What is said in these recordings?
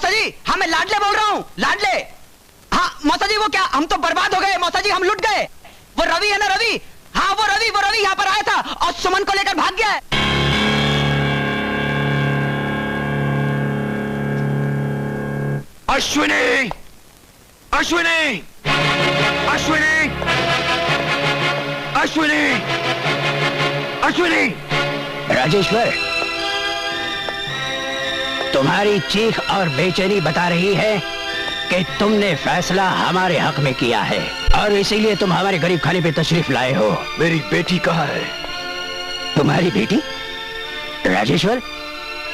मौसा जी, हाँ मैं लाडले बोल रहा हूँ, लाडले। हाँ मौसा जी, वो क्या, हम तो बर्बाद हो गए मौसा जी, हम लुट गए। वो रवि है ना, रवि, हाँ वो रवि यहाँ पर आया था और सुमन को लेकर भाग गया है। अश्विनी, अश्विनी, अश्विनी, अश्विनी, अश्विनी। राजेश्वर, तुम्हारी चीख और बेचैनी बता रही है कि तुमने फैसला हमारे हक में किया है और इसीलिए तुम हमारे गरीब खाने पे तशरीफ लाए हो। मेरी बेटी कहाँ है? तुम्हारी बेटी? राजेश्वर,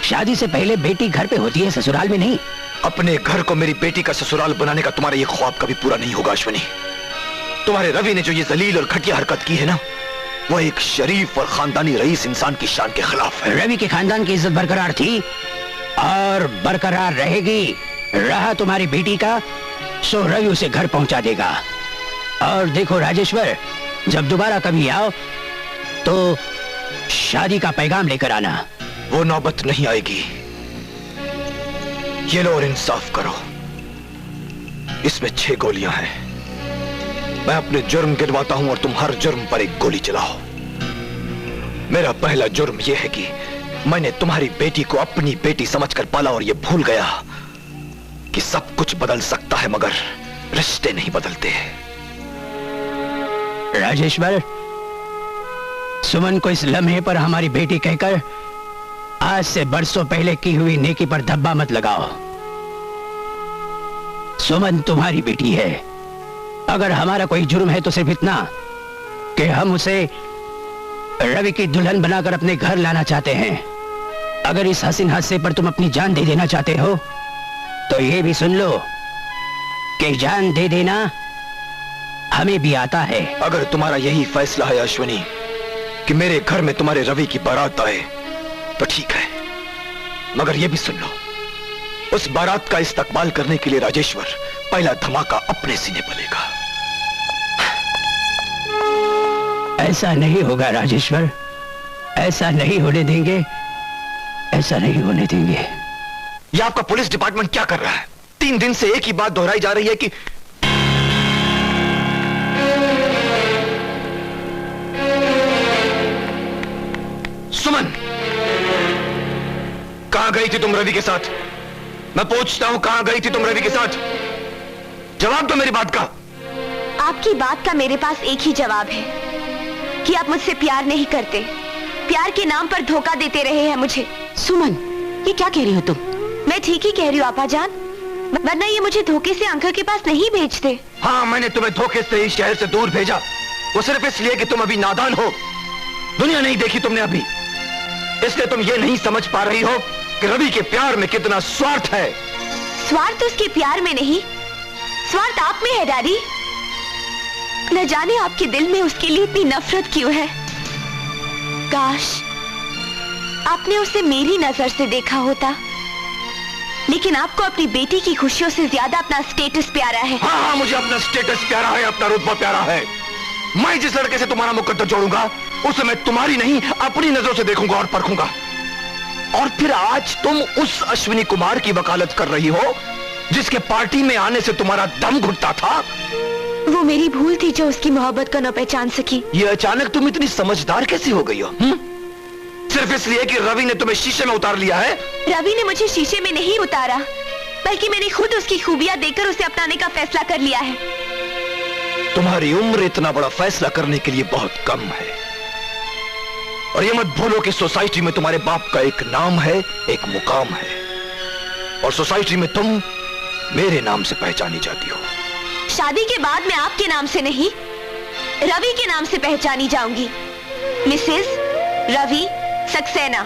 शादी से पहले बेटी घर पे होती है, ससुराल में नहीं। अपने घर को मेरी बेटी का ससुराल बनाने का तुम्हारा ये ख्वाब कभी पूरा नहीं होगा अश्विनी। तुम्हारे रवि ने जो ये जलील और घटिया हरकत की है ना, वो एक शरीफ और खानदानी रईस इंसान की शान के खिलाफ है। रवि के खानदान की इज्जत बरकरार थी और बरकरार रहेगी। रहा तुम्हारी बेटी का, सो रवि उसे घर पहुंचा देगा। और देखो राजेश्वर, जब दोबारा कभी आओ तो शादी का पैगाम लेकर आना। वो नौबत नहीं आएगी। ये लो और इंसाफ करो। इसमें 6 गोलियां हैं। मैं अपने जुर्म गिनवाता हूं और तुम हर जुर्म पर एक गोली चलाओ। मेरा पहला जुर्म यह है कि मैंने तुम्हारी बेटी को अपनी बेटी समझकर पाला और यह भूल गया कि सब कुछ बदल सकता है मगर रिश्ते नहीं बदलते। राजेश्वर, सुमन को इस लम्हे पर हमारी बेटी कहकर आज से बरसों पहले की हुई नेकी पर धब्बा मत लगाओ। सुमन तुम्हारी बेटी है। अगर हमारा कोई जुर्म है तो सिर्फ इतना कि हम उसे रवि की दुल्हन बनाकर अपने घर लाना चाहते हैं। अगर इस हसीन हादसे पर तुम अपनी जान दे देना चाहते हो तो ये भी सुन लो कि जान दे देना हमें भी आता है। अगर तुम्हारा यही फैसला है अश्विनी कि मेरे घर में तुम्हारे रवि की बारात आए तो ठीक है, मगर यह भी सुन लो, उस बारात का इस्तकबाल करने के लिए राजेश्वर पहला धमाका अपने सीने पर लेगा। ऐसा नहीं होगा राजेश्वर, ऐसा नहीं होने देंगे, ऐसा नहीं होने देंगे। यह आपका पुलिस डिपार्टमेंट क्या कर रहा है? 3 दिन से एक ही बात दोहराई जा रही है कि सुमन, कहां गई थी तुम रवि के साथ? मैं पूछता हूं, कहां गई थी तुम रवि के साथ? जवाब दो मेरी बात का। आपकी बात का मेरे पास एक ही जवाब है कि आप मुझसे प्यार नहीं करते। प्यार के नाम पर धोखा देते रहे हैं मुझे। सुमन, ये क्या कह रही हो तुम? मैं ठीक ही कह रही हूँ आपा जान, वरना ये मुझे धोखे से अंकल के पास नहीं भेजते। हाँ, मैंने तुम्हें धोखे से इस शहर से दूर भेजा, वो सिर्फ इसलिए कि तुम अभी नादान हो। दुनिया नहीं देखी तुमने अभी, इसलिए तुम ये नहीं समझ पा रही हो कि रवि के प्यार में कितना स्वार्थ है। स्वार्थ तो उसके प्यार में नहीं, स्वार्थ आप में है डैडी। न जाने आपके दिल में उसके लिए इतनी नफरत क्यों है। काश आपने उसे मेरी नजर से देखा होता, लेकिन आपको अपनी बेटी की खुशियों से ज्यादा अपना स्टेटस प्यारा है। हाँ हाँ, मुझे अपना स्टेटस प्यारा है, अपना रुतबा प्यारा है। मैं जिस लड़के से तुम्हारा मुकद्दर जोड़ूंगा उसे मैं तुम्हारी नहीं अपनी नजरों से देखूंगा और परखूंगा। और फिर आज तुम उस अश्विनी कुमार की वकालत कर रही हो जिसके पार्टी में आने से तुम्हारा दम घुटता था। वो मेरी भूल थी जो उसकी मोहब्बत को न पहचान सकी। ये अचानक तुम इतनी समझदार कैसी हो गई हो? सिर्फ इसलिए कि रवि ने तुम्हें शीशे में उतार लिया है? रवि ने मुझे शीशे में नहीं उतारा, बल्कि मैंने खुद उसकी खूबियां देखकर उसे अपनाने का फैसला कर लिया है। तुम्हारी उम्र इतना बड़ा फैसला करने के लिए बहुत कम है। और ये मत भूलो कि सोसाइटी में तुम्हारे बाप का एक नाम है, एक मुकाम है, और सोसाइटी में तुम मेरे नाम से पहचानी जाती हो। शादी के बाद मैं आपके नाम से नहीं, रवि के नाम से पहचानी जाऊंगी। मिसेस रवि सक्सेना।